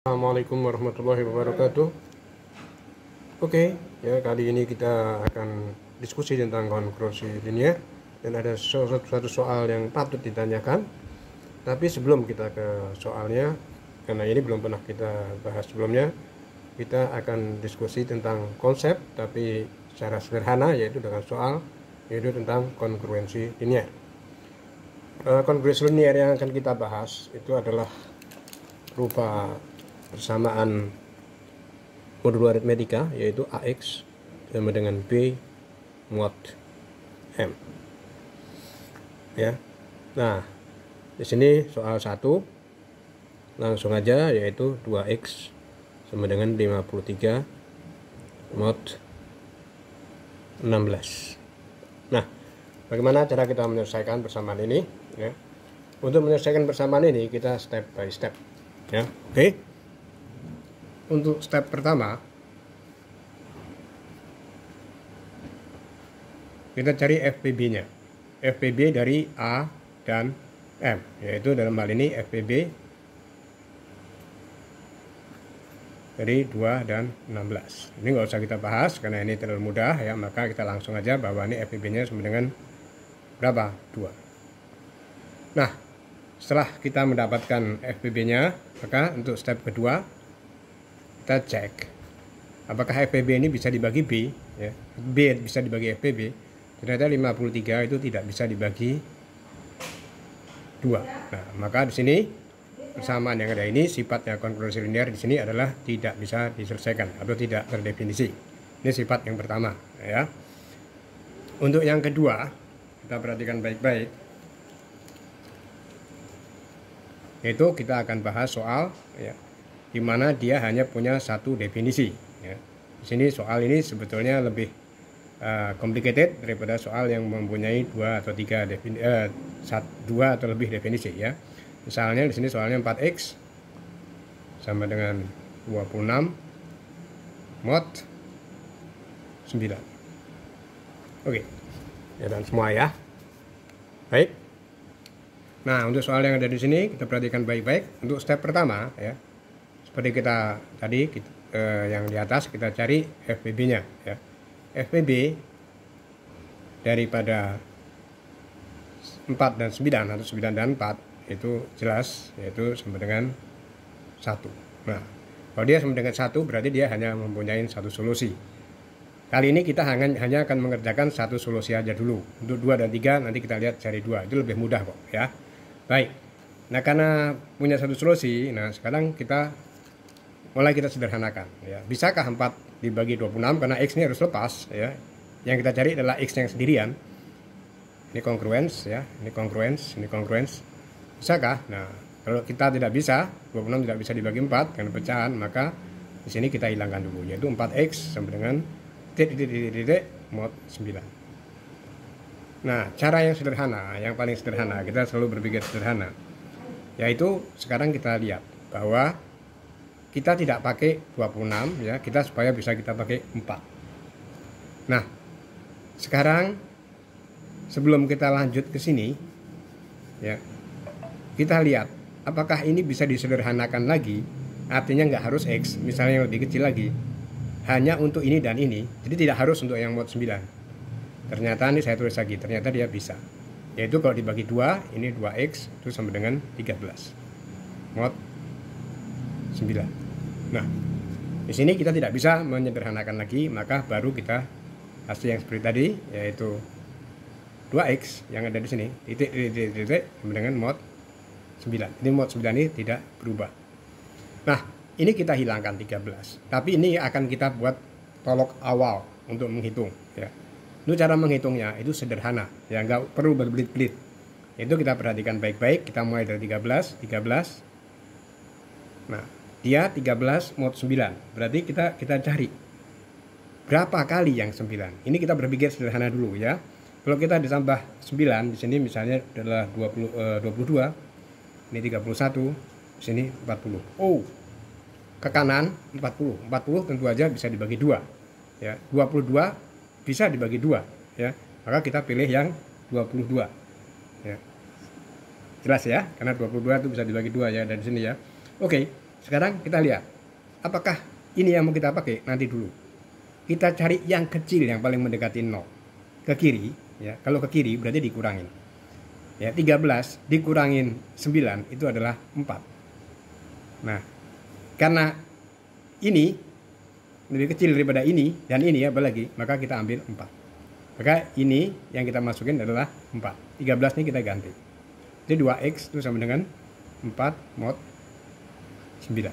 Assalamualaikum warahmatullahi wabarakatuh. Oke, ya kali ini kita akan diskusi tentang kongruensi linear dan ada satu soal yang patut ditanyakan. Tapi sebelum kita ke soalnya, karena ini belum pernah kita bahas sebelumnya, kita akan diskusi tentang konsep tapi secara sederhana, yaitu dengan soal, yaitu tentang kongruensi linear. Kongruensi linear yang akan kita bahas itu adalah rupa persamaan modulo aritmetika, yaitu AX sama dengan B mod M. Ya. Nah, di sini soal 1 langsung aja, yaitu 2X sama dengan 53 mod 16. Nah, bagaimana cara kita menyelesaikan persamaan ini? Ya. Untuk menyelesaikan persamaan ini kita step by step. Ya, oke. Untuk step pertama, kita cari FPB-nya. FPB dari A dan M, yaitu dalam hal ini FPB dari 2 dan 16. Ini nggak usah kita bahas karena ini terlalu mudah ya, maka kita langsung aja bahwa ini FPB-nya sama dengan berapa? 2. Nah, setelah kita mendapatkan FPB-nya, maka untuk step kedua kita cek apakah FPB ini bisa dibagi B, ya. B bisa dibagi FPB. Ternyata 53 itu tidak bisa dibagi 2. Nah, maka di sini persamaan yang ada ini, sifatnya kongruensi linear di sini adalah tidak bisa diselesaikan atau tidak terdefinisi. Ini sifat yang pertama, ya. Untuk yang kedua, kita perhatikan baik-baik. Yaitu kita akan bahas soal, ya, di mana dia hanya punya satu definisi. Ya. Di sini soal ini sebetulnya lebih complicated daripada soal yang mempunyai 2 atau 3 2 atau lebih definisi. Ya. Misalnya di sini soalnya 4x sama dengan 26 mod 9. Oke, ya, dan semua ya. Baik. Nah, untuk soal yang ada di sini kita perhatikan baik-baik. Untuk step pertama, ya, seperti kita tadi yang di atas, kita cari FPB-nya, ya. FPB daripada 4 dan 9 atau 9 dan 4 itu jelas, yaitu sama dengan 1. Nah, kalau dia sama dengan 1 berarti dia hanya mempunyai satu solusi. Kali ini kita hanya akan mengerjakan satu solusi aja dulu. Untuk 2 dan 3 nanti kita lihat cari 2. Itu lebih mudah kok, ya. Baik. Nah, karena punya satu solusi, nah sekarang kita mulai kita sederhanakan, ya. Bisakah 4 dibagi 26 karena X ini harus lepas, ya. Yang kita cari adalah X yang sendirian. Ini kongruens, ya. Ini kongruens, ini kongruens. Bisakah? Nah, kalau kita tidak bisa, 26 tidak bisa dibagi 4 karena pecahan, maka di sini kita hilangkan dulu, yaitu 4X sama dengan mod 9. Nah, cara yang sederhana, yang paling sederhana, kita selalu berpikir sederhana, yaitu sekarang kita lihat bahwa kita tidak pakai 26, ya, kita supaya bisa kita pakai 4. Nah, sekarang sebelum kita lanjut ke sini, ya, kita lihat apakah ini bisa disederhanakan lagi, artinya nggak harus X, misalnya yang lebih kecil lagi, hanya untuk ini dan ini, jadi tidak harus untuk yang mod 9. Ternyata ini saya tulis lagi, ternyata dia bisa, yaitu kalau dibagi 2, ini 2X itu sama dengan 13 mod 9. Nah, di sini kita tidak bisa menyederhanakan lagi, maka baru kita hasil yang seperti tadi, yaitu 2X yang ada di sini, titik sama dengan mod 9. Ini mod 9 ini tidak berubah. Nah, ini kita hilangkan 13. Tapi ini akan kita buat tolok awal untuk menghitung, ya. Itu cara menghitungnya itu sederhana, ya, nggak perlu berbelit-belit. Itu kita perhatikan baik-baik, kita mulai dari 13. Nah, dia 13 mod 9. Berarti kita cari berapa kali yang 9. Ini kita berpikir sederhana dulu, ya. Kalau kita ditambah 9 di sini misalnya adalah 22. Ini 31, di sini 40. Oh, ke kanan 40. 40 tentu aja bisa dibagi 2. Ya, 22 bisa dibagi 2, ya. Maka kita pilih yang 22. Ya. Jelas ya, karena 22 itu bisa dibagi 2 ya dari sini ya. Oke. sekarang kita lihat apakah ini yang mau kita pakai nanti dulu. Kita cari yang kecil yang paling mendekati 0 ke kiri ya. Kalau ke kiri berarti dikurangin. Ya, 13 dikurangin 9 itu adalah 4. Nah, karena ini lebih kecil daripada ini dan ini ya apalagi, maka kita ambil 4. Maka ini yang kita masukin adalah 4. 13 ini kita ganti. Jadi 2x itu sama dengan 4 mod 9.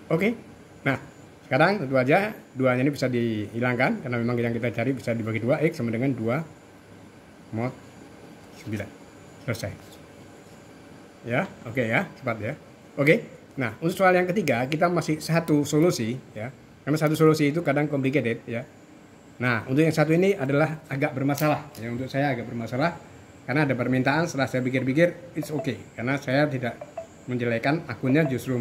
Oke. Nah, sekarang tentu aja 2-nya ini bisa dihilangkan karena memang yang kita cari bisa dibagi 2x sama dengan 2 mod 9. Selesai. Ya, oke ya, cepat ya. Oke. Nah, untuk soal yang ketiga kita masih satu solusi ya. Karena satu solusi itu kadang complicated ya. Nah, untuk yang satu ini adalah agak bermasalah. Ya, untuk saya agak bermasalah karena ada permintaan. Setelah saya pikir-pikir, it's okay. Karena saya tidak menjelekan akunnya, justru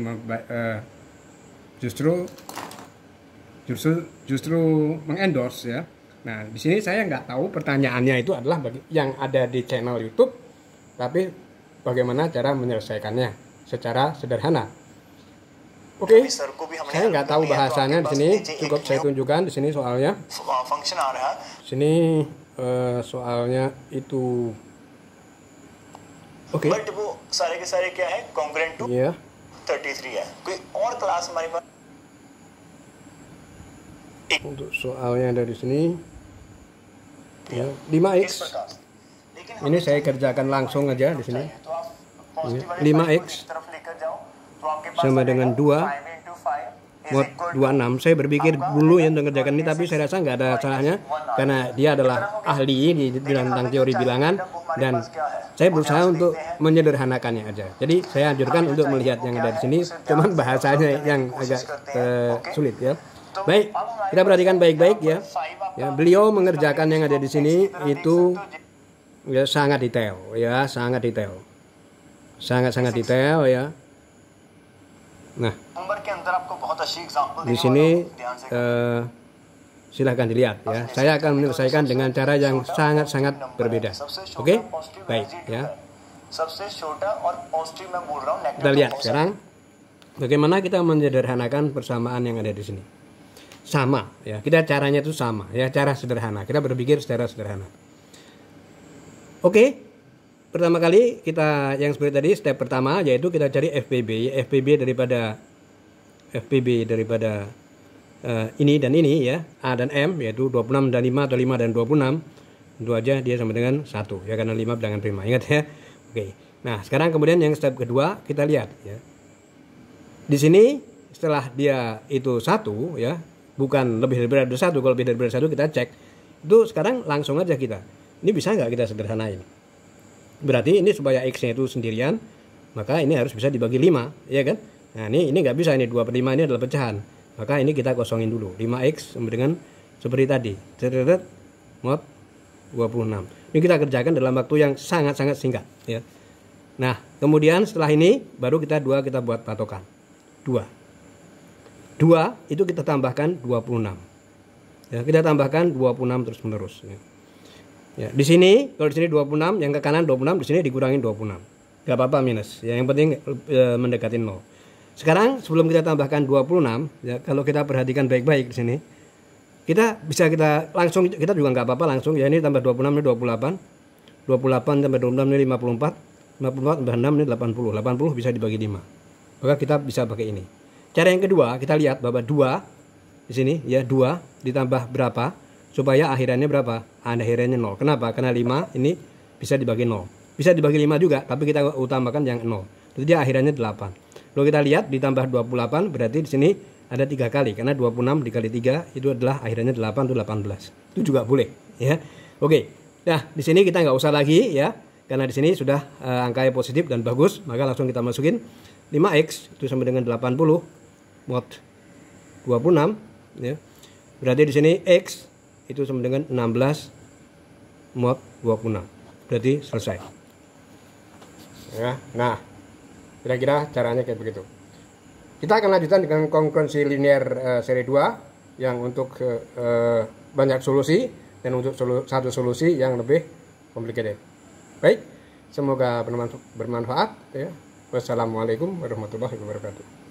mengendorse ya. Nah, di sini saya nggak tahu pertanyaannya itu adalah bagi yang ada di channel YouTube, tapi bagaimana cara menyelesaikannya secara sederhana. Oke, saya nggak tahu bahasanya di sini, cukup saya tunjukkan di sini soalnya. Sini soalnya itu, oke. Iya. Untuk soalnya dari sini, ya, 5x. Ini saya kerjakan langsung aja di sini. 5x sama dengan 2 mod 26. Saya berpikir dulu yang mengerjakan ini, tapi saya rasa nggak ada salahnya karena dia adalah ahli di tentang teori bilangan dan saya berusaha untuk menyederhanakannya aja. Jadi saya anjurkan untuk melihat yang ada di sini, cuman bahasanya yang agak sulit ya. Baik, kita perhatikan baik-baik ya. Ya, beliau mengerjakan yang ada di sini itu ya sangat detail ya, sangat detail. Sangat-sangat detail ya. Nah, di sini silahkan dilihat ya. Saya akan menyelesaikan dengan cara yang sangat-sangat berbeda. Oke, baik ya. Kita lihat sekarang bagaimana kita menyederhanakan persamaan yang ada di sini. Sama ya. Kita caranya itu sama ya, cara sederhana. Kita berpikir secara sederhana. Oke. Pertama kali kita yang seperti tadi step pertama yaitu kita cari FPB daripada ini dan ini ya, A dan M yaitu 26 dan 5 atau 5 dan 26. Tentu aja dia sama dengan 1 ya karena 5 bilangan prima. Ingat ya. Oke. Nah, sekarang kemudian yang step kedua kita lihat ya. Di sini setelah dia itu 1 ya, bukan lebih dari 1, kalau lebih dari 1 kita cek. Itu sekarang langsung aja kita. Ini bisa nggak kita sederhanain? Berarti ini supaya X-nya itu sendirian, maka ini harus bisa dibagi 5, ya kan? Nah, ini nggak bisa, ini 2/5 ini adalah pecahan. Maka ini kita kosongin dulu. 5X sama dengan seperti tadi. Mod 26. Ini kita kerjakan dalam waktu yang sangat-sangat singkat, ya. Nah, kemudian setelah ini baru kita buat patokan. 2 itu kita tambahkan 26. Ya, kita tambahkan 26 terus menerus, ya. Ya, di sini kalau di sini 26, yang ke kanan 26, di sini dikurangin 26. Gak apa-apa minus. Ya, yang penting mendekati 0. Sekarang sebelum kita tambahkan 26, ya, kalau kita perhatikan baik-baik di sini, kita langsung kita juga nggak apa-apa langsung ya, ini tambah 26 ini 28. 28 tambah 26 ini 54. 54 tambah 6 ini 80. 80 bisa dibagi 5. Maka kita bisa pakai ini. Cara yang kedua, kita lihat bahwa 2 di sini ya, 2 ditambah berapa? Supaya akhirannya berapa? Akhirannya 0. Kenapa? Karena 5 ini bisa dibagi 0. Bisa dibagi 5 juga, tapi kita utamakan yang 0. Jadi dia akhirannya 8. Lalu kita lihat ditambah 28 berarti di sini ada 3 kali. Karena 26 dikali 3 itu adalah akhirannya 8 itu 18. Itu juga boleh ya. Oke. Nah, di sini kita nggak usah lagi ya. Karena di sini sudah angkanya positif dan bagus, maka langsung kita masukin 5x itu sama dengan 80 mod 26 ya. Berarti di sini x itu sama dengan 16 mod 26. Berarti selesai. Ya, nah, kira-kira caranya kayak begitu. Kita akan lanjutkan dengan kongruensi linear seri 2 yang untuk banyak solusi dan untuk satu solusi yang lebih complicated. Baik, semoga bermanfaat ya. Wassalamualaikum warahmatullahi wabarakatuh.